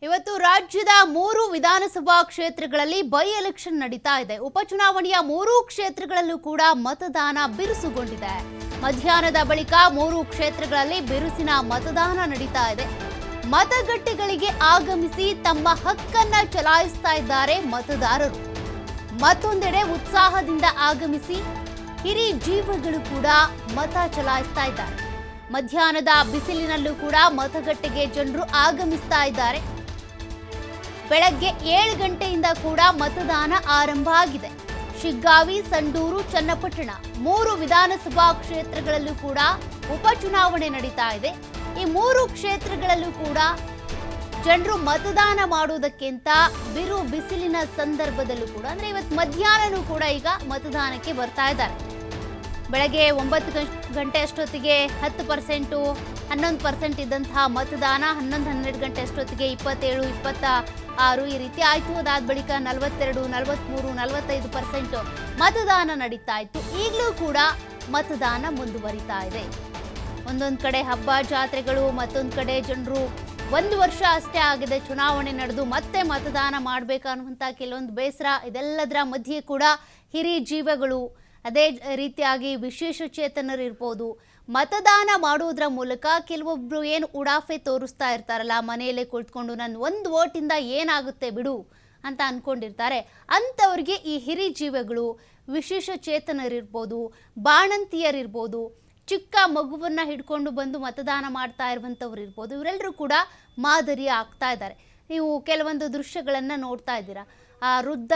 ಇವತ್ತು ರಾಜ್ಯದ 3 ವಿಧಾನಸಭಾ ಕ್ಷೇತ್ರಗಳಲ್ಲಿ ಬೈ ಎಲೆಕ್ಷನ್ ನಡೀತಾ ಇದೆ. ಉಪಚುನಾವಣೆಯ 3 ಕ್ಷೇತ್ರಗಳಲ್ಲೂ ಕೂಡ ಮತದಾನ ಬಿರುಸುಗೊಂಡಿದೆ. ಮಧ್ಯಾಹ್ನದ ಬಳಿಕ 3 ಕ್ಷೇತ್ರಗಳಲ್ಲಿ ಬಿರುಸಿನ ಮತದಾನ ನಡೀತಾ ಇದೆ. ಮತಗಟ್ಟೆಗಳಿಗೆ ಆಗಮಿಸಿ ತಮ್ಮ ಹಕ್ಕನ್ನ ಚಲಾಯಿಸ್ತಾ ಇದ್ದಾರೆ ಮತದಾರರು. ಮತ್ತೊಂದೆಡೆ ಉತ್ಸಾಹದಿಂದ ಆಗಮಿಸಿ ಹಿರಿ ಜೀವಗಳು ಕೂಡ ಮತ ಚಲಾಯಿಸ್ತಾ ಇದ್ದಾರೆ. ಮಧ್ಯಾಹ್ನದ ಬಿಸಿಲಿನಲ್ಲೂ ಕೂಡ ಮತಗಟ್ಟೆಗೆ ಜನರು ಆಗಮಿಸ್ತಾ ಇದ್ದಾರೆ. ಬೆಳಗ್ಗೆ 7 ಗಂಟೆಯಿಂದ ಕೂಡ ಮತದಾನ ಆರಂಭ ಆಗಿದೆ. ಶಿಗ್ಗಾವಿ, ಸಂಡೂರು, ಚನ್ನಪಟ್ಟಣ 3 ವಿಧಾನಸಭಾ ಕ್ಷೇತ್ರಗಳಲ್ಲೂ ಕೂಡ ಉಪಚುನಾವಣೆ ನಡೀತಾ ಇದೆ. ಈ 3 ಕ್ಷೇತ್ರಗಳಲ್ಲೂ ಕೂಡ ಜನರು ಮತದಾನ ಮಾಡುವುದಕ್ಕಿಂತ ಬಿರು ಬಿಸಿಲಿನ ಸಂದರ್ಭದಲ್ಲೂ ಕೂಡ ಅಂದ್ರೆ ಇವತ್ತು ಮಧ್ಯಾಹ್ನನೂ ಕೂಡ ಈಗ ಮತದಾನಕ್ಕೆ ಬರ್ತಾ ಇದ್ದಾರೆ. ಬೆಳಗ್ಗೆ 9 ಗಂಟೆ ಅಷ್ಟೊತ್ತಿಗೆ 10%, 11% ಇದ್ದಂತಹ ಮತದಾನ 11-12 ಗಂಟೆ ಅಷ್ಟೊತ್ತಿಗೆ 27, 26 ಈ ರೀತಿ ಆಯಿತು. ಅದಾದ ಬಳಿಕ 42, 43, 45% ಮತದಾನ ನಡೀತಾ ಇತ್ತು. ಈಗಲೂ ಕೂಡ ಮತದಾನ ಮುಂದುವರಿತಾ ಇದೆ. ಒಂದೊಂದು ಕಡೆ ಹಬ್ಬ ಜಾತ್ರೆಗಳು, ಮತ್ತೊಂದು ಕಡೆ ಜನರು 1 ವರ್ಷ ಅಷ್ಟೇ ಆಗಿದೆ ಚುನಾವಣೆ ನಡೆದು ಮತ್ತೆ ಮತದಾನ ಮಾಡಬೇಕು ಅನ್ನುವಂಥ ಕೆಲವೊಂದು ಬೇಸರ. ಇದೆಲ್ಲದರ ಮಧ್ಯೆ ಕೂಡ ಹಿರಿ ಜೀವಗಳು, ಅದೇ ರೀತಿಯಾಗಿ ವಿಶೇಷ ಚೇತನರಿರ್ಬೋದು, ಮತದಾನ ಮಾಡುವುದರ ಮೂಲಕ ಕೆಲವೊಬ್ರು ಏನು ಉಡಾಫೆ ತೋರಿಸ್ತಾ ಇರ್ತಾರಲ್ಲ, ಮನೆಯಲ್ಲೇ ಕುಳಿತುಕೊಂಡು ನನ್ನ 1 ವೋಟಿಂದ ಏನಾಗುತ್ತೆ ಬಿಡು ಅಂತ ಅಂದ್ಕೊಂಡಿರ್ತಾರೆ. ಅಂಥವ್ರಿಗೆ ಈ ಹಿರಿ ಜೀವಗಳು, ವಿಶೇಷ ಚೇತನರಿರ್ಬೋದು, ಬಾಣಂತಿಯರಿರ್ಬೋದು, ಚಿಕ್ಕ ಮಗುವನ್ನು ಹಿಡ್ಕೊಂಡು ಬಂದು ಮತದಾನ ಮಾಡ್ತಾ ಇರುವಂಥವ್ರು ಇರ್ಬೋದು, ಇವರೆಲ್ಲರೂ ಕೂಡ ಮಾದರಿ ಆಗ್ತಾ ಇದ್ದಾರೆ. ನೀವು ಕೆಲವೊಂದು ದೃಶ್ಯಗಳನ್ನು ನೋಡ್ತಾ ಇದ್ದೀರಾ. ಆ ವೃದ್ಧ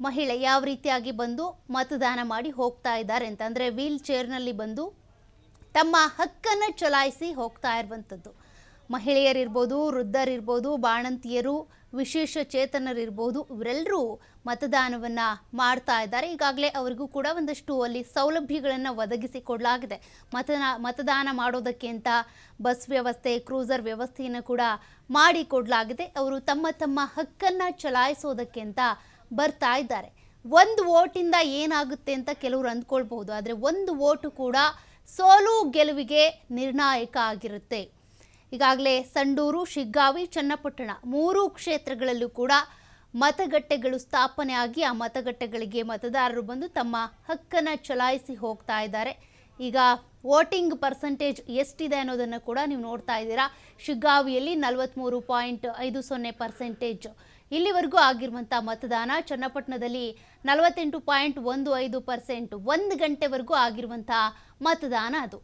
ಮಹಿಳೆ ಯಾವ ರೀತಿಯಾಗಿ ಬಂದು ಮತದಾನ ಮಾಡಿ ಹೋಗ್ತಾ ಇದ್ದಾರೆ ಅಂತ, ಅಂದರೆ ವೀಲ್ ಚೇರ್ನಲ್ಲಿ ಬಂದು ತಮ್ಮ ಹಕ್ಕನ್ನು ಚಲಾಯಿಸಿ ಹೋಗ್ತಾ ಇರುವಂಥದ್ದು. ಮಹಿಳೆಯರಿರ್ಬೋದು, ವೃದ್ಧರಿರ್ಬೋದು, ಬಾಣಂತಿಯರು, ವಿಶೇಷ ಚೇತನರಿರ್ಬೋದು, ಇವರೆಲ್ಲರೂ ಮತದಾನವನ್ನು ಮಾಡ್ತಾ ಇದ್ದಾರೆ. ಈಗಾಗಲೇ ಅವರಿಗೂ ಕೂಡ ಒಂದಷ್ಟು ಅಲ್ಲಿ ಸೌಲಭ್ಯಗಳನ್ನು ಒದಗಿಸಿಕೊಡಲಾಗಿದೆ. ಮತದಾನ ಮಾಡೋದಕ್ಕೆ ಅಂತ ಬಸ್ ವ್ಯವಸ್ಥೆ, ಕ್ರೂಸರ್ ವ್ಯವಸ್ಥೆಯನ್ನು ಕೂಡ ಮಾಡಿಕೊಡಲಾಗಿದೆ. ಅವರು ತಮ್ಮ ಹಕ್ಕನ್ನು ಚಲಾಯಿಸೋದಕ್ಕೆ ಅಂತ ಬರ್ತಾ ಇದ್ದಾರೆ. 1 ವೋಟಿಂದ ಏನಾಗುತ್ತೆ ಅಂತ ಕೆಲವರು ಅಂದ್ಕೊಳ್ಬಹುದು, ಆದರೆ 1 ವೋಟು ಕೂಡ ಸೋಲು ಗೆಲುವಿಗೆ ನಿರ್ಣಾಯಕ ಆಗಿರುತ್ತೆ. ಈಗಾಗಲೇ ಸಂಡೂರು, ಶಿಗ್ಗಾವಿ, ಚನ್ನಪಟ್ಟಣ 3 ಕ್ಷೇತ್ರಗಳಲ್ಲೂ ಕೂಡ ಮತಗಟ್ಟೆಗಳು ಸ್ಥಾಪನೆ ಆಗಿ ಆ ಮತಗಟ್ಟೆಗಳಿಗೆ ಮತದಾರರು ಬಂದು ತಮ್ಮ ಹಕ್ಕನ್ನು ಚಲಾಯಿಸಿ ಹೋಗ್ತಾ ಇದ್ದಾರೆ. ಈಗ ವೋಟಿಂಗ್ ಪರ್ಸೆಂಟೇಜ್ ಎಷ್ಟಿದೆ ಅನ್ನೋದನ್ನು ಕೂಡ ನೀವು ನೋಡ್ತಾ ಇದ್ದೀರಾ. ಶಿಗ್ಗಾವಿಯಲ್ಲಿ 43.50% ಇಲ್ಲಿವರೆಗೂ ಆಗಿರುವಂಥ ಮತದಾನ. ಚನ್ನಪಟ್ಟಣದಲ್ಲಿ 48.15%, 1 ಗಂಟೆವರೆಗೂ ಆಗಿರುವಂಥ ಮತದಾನ ಅದು.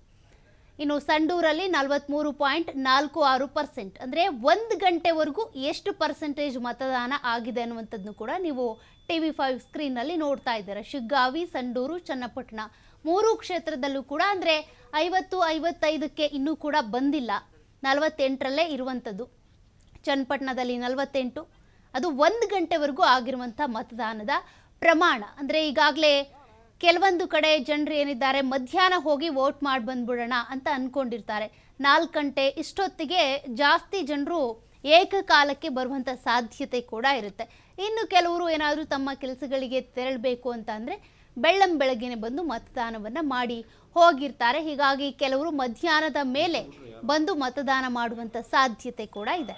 ಇನ್ನು ಸಂಡೂರಲ್ಲಿ 43.46%, ಅಂದರೆ 1 ಗಂಟೆವರೆಗೂ ಎಷ್ಟು ಪರ್ಸೆಂಟೇಜ್ ಮತದಾನ ಆಗಿದೆ ಅನ್ನುವಂಥದ್ದನ್ನು ಕೂಡ ನೀವು TV5 ಸ್ಕ್ರೀನ್ನಲ್ಲಿ ನೋಡ್ತಾ ಇದ್ದೀರಾ. ಶಿಗ್ಗಾವಿ, ಸಂಡೂರು, ಚನ್ನಪಟ್ಟಣ 3 ಕ್ಷೇತ್ರದಲ್ಲೂ ಕೂಡ ಅಂದರೆ 50-55ಕ್ಕೆ ಇನ್ನೂ ಕೂಡ ಬಂದಿಲ್ಲ, 48ರಲ್ಲೇ ಇರುವಂಥದ್ದು. ಚನ್ನಪಟ್ಟಣದಲ್ಲಿ 48, ಅದು 1 ಗಂಟೆವರೆಗೂ ಆಗಿರುವಂಥ ಮತದಾನದ ಪ್ರಮಾಣ. ಅಂದರೆ ಈಗಾಗಲೇ ಕೆಲವೊಂದು ಕಡೆ ಜನರು ಏನಿದ್ದಾರೆ ಮಧ್ಯಾಹ್ನ ಹೋಗಿ ವೋಟ್ ಮಾಡಿ ಬಂದ್ಬಿಡೋಣ ಅಂತ ಅಂದ್ಕೊಂಡಿರ್ತಾರೆ. 4 ಗಂಟೆ ಇಷ್ಟೊತ್ತಿಗೆ ಜಾಸ್ತಿ ಜನರು ಏಕಕಾಲಕ್ಕೆ ಬರುವಂಥ ಸಾಧ್ಯತೆ ಕೂಡ ಇರುತ್ತೆ. ಇನ್ನು ಕೆಲವರು ಏನಾದರೂ ತಮ್ಮ ಕೆಲಸಗಳಿಗೆ ತೆರಳಬೇಕು ಅಂತ ಅಂದರೆ ಬೆಳ್ಳಂಬೆಳಗ್ಗೆನೆ ಬಂದು ಮತದಾನವನ್ನು ಮಾಡಿ ಹೋಗಿರ್ತಾರೆ. ಹೀಗಾಗಿ ಕೆಲವರು ಮಧ್ಯಾಹ್ನದ ಮೇಲೆ ಬಂದು ಮತದಾನ ಮಾಡುವಂಥ ಸಾಧ್ಯತೆ ಕೂಡ ಇದೆ.